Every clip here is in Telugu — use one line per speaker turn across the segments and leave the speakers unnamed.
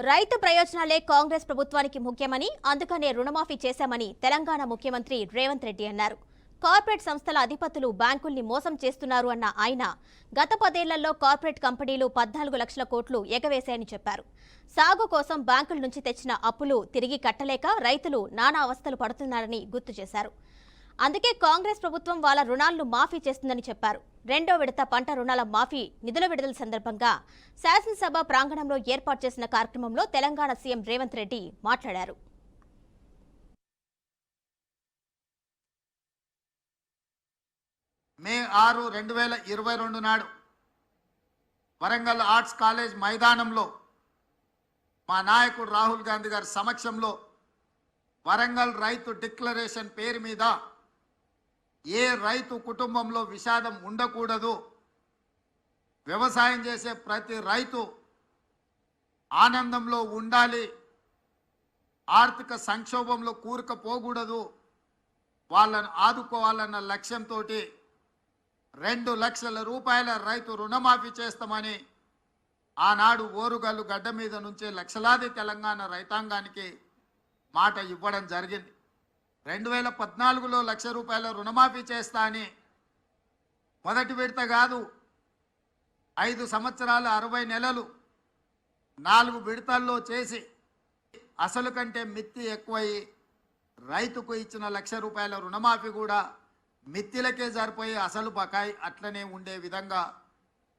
రైతు ప్రయోజనాలే కాంగ్రెస్ ప్రభుత్వానికి ముఖ్యమని, అందుకనే రుణమాఫీ చేశామని తెలంగాణ ముఖ్యమంత్రి రేవంత్ రెడ్డి అన్నారు. కార్పొరేట్ సంస్థల అధిపతులు బ్యాంకుల్ని మోసం చేస్తున్నారు అన్న ఆయన గత 10 ఏళ్లలో కార్పొరేట్ కంపెనీలు 14 లక్షల కోట్లు ఎగవేశాయని చెప్పారు. సాగు కోసం బ్యాంకుల నుంచి తెచ్చిన అప్పులు తిరిగి కట్టలేక రైతులు నానా అవస్థలు పడుతున్నారని గుర్తు చేశారు. అందుకే కాంగ్రెస్ ప్రభుత్వం వాళ్ళ రుణాలను మాఫీ చేస్తుందని చెప్పారు. రెండో విడత పంట రుణాల మాఫీ నిధుల విడుదల సందర్భంగా శాసనసభ ప్రాంగణంలో ఏర్పాటు చేసిన కార్యక్రమంలో తెలంగాణ సీఎం రేవంత్ రెడ్డి మాట్లాడారు.
మే 6, 2022 నాడు వరంగల్ ఆర్ట్స్ కాలేజ్ మైదానంలో మా నాయకుడు రాహుల్ గాంధీ గారి సమక్షంలో వరంగల్ రైతు డిక్లరేషన్ పేరు మీద ఏ రైతు కుటుంబంలో విషాదం ఉండకూడదు, వ్యవసాయం చేసే ప్రతి రైతు ఆనందంలో ఉండాలి, ఆర్థిక సంక్షోభంలో కూరుకుపోకూడదు, వాళ్ళను ఆదుకోవాలన్న లక్ష్యంతో 2 లక్షల రూపాయల రైతు రుణమాఫీ చేస్తామని ఆనాడు ఓరుగల్లు గడ్డ మీద నుంచే లక్షలాది తెలంగాణ రైతాంగానికి మాట ఇవ్వడం జరిగింది. 2014లో 1 లక్ష రూపాయల రుణమాఫీ చేస్తా అని మొదటి విడత కాదు, 5 సంవత్సరాలు 60 నెలలు 4 విడతల్లో చేసి అసలు కంటే మిత్తి ఎక్కువయి రైతుకు ఇచ్చిన 1 లక్ష రూపాయల రుణమాఫీ కూడా మిత్తిలకే సరిపోయి అసలు బకాయి అట్లనే ఉండే విధంగా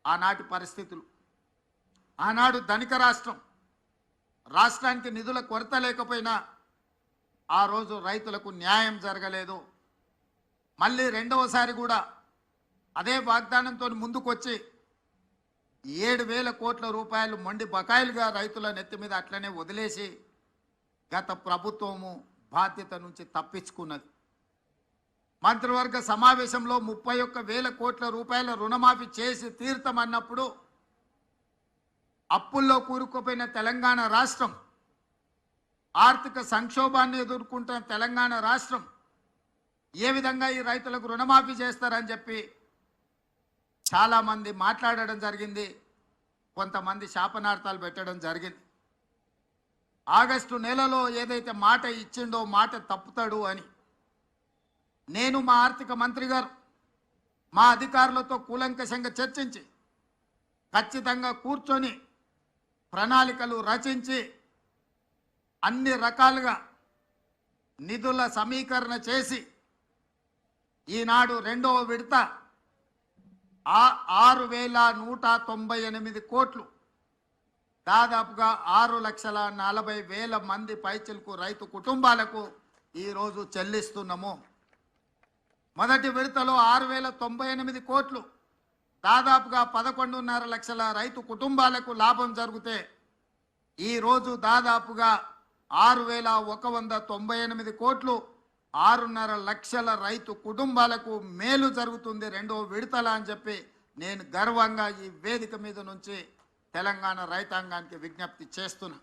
ఆనాటి పరిస్థితులు. ఆనాడు ధనిక రాష్ట్రానికి నిధుల కొరత లేకపోయినా ఆ రోజు రైతులకు న్యాయం జరగలేదు. మళ్ళీ రెండవసారి కూడా అదే వాగ్దానంతో ముందుకొచ్చి 7,000 కోట్ల రూపాయలు మొండి బకాయిలుగా రైతుల నెత్తి మీద అట్లనే వదిలేసి గత ప్రభుత్వము బాధ్యత నుంచి తప్పించుకున్నది. మంత్రివర్గ సమావేశంలో 31,000 కోట్ల రూపాయల రుణమాఫీ చేసి తీర్థమన్నప్పుడు అప్పుల్లో కూరుకుపోయిన తెలంగాణ రాష్ట్రం, ఆర్థిక సంక్షోభాన్ని ఎదుర్కొంటున్న తెలంగాణ రాష్ట్రం ఏ విధంగా ఈ రైతులకు రుణమాఫీ చేస్తారని చెప్పి చాలామంది మాట్లాడడం జరిగింది, కొంతమంది శాపనార్థాలు పెట్టడం జరిగింది. ఆగస్టు నెలలో ఏదైతే మాట ఇచ్చిండో మాట తప్పుతాడు అని నేను మా ఆర్థిక మంత్రి గారు మా అధికారులతో కూలంకషంగా చర్చించి ఖచ్చితంగా కూర్చొని ప్రణాళికలు రచించి అన్ని రకాలుగా నిధుల సమీకరణ చేసి ఈనాడు రెండవ విడత 6,198 కోట్లు, దాదాపుగా 6,40,000 మంది పైచిలకు రైతు కుటుంబాలకు ఈరోజు చెల్లిస్తున్నాము. మొదటి విడతలో 6,098 కోట్లు, దాదాపుగా 11.5 లక్షల రైతు కుటుంబాలకు లాభం జరిగితే ఈరోజు దాదాపుగా 6,198 కోట్లు, 6.5 లక్షల రైతు కుటుంబాలకు మేలు జరుగుతుంది రెండవ విడతల అని చెప్పి నేను గర్వంగా ఈ వేదిక మీద నుంచి తెలంగాణ రైతాంగానికి విజ్ఞప్తి చేస్తున్నా.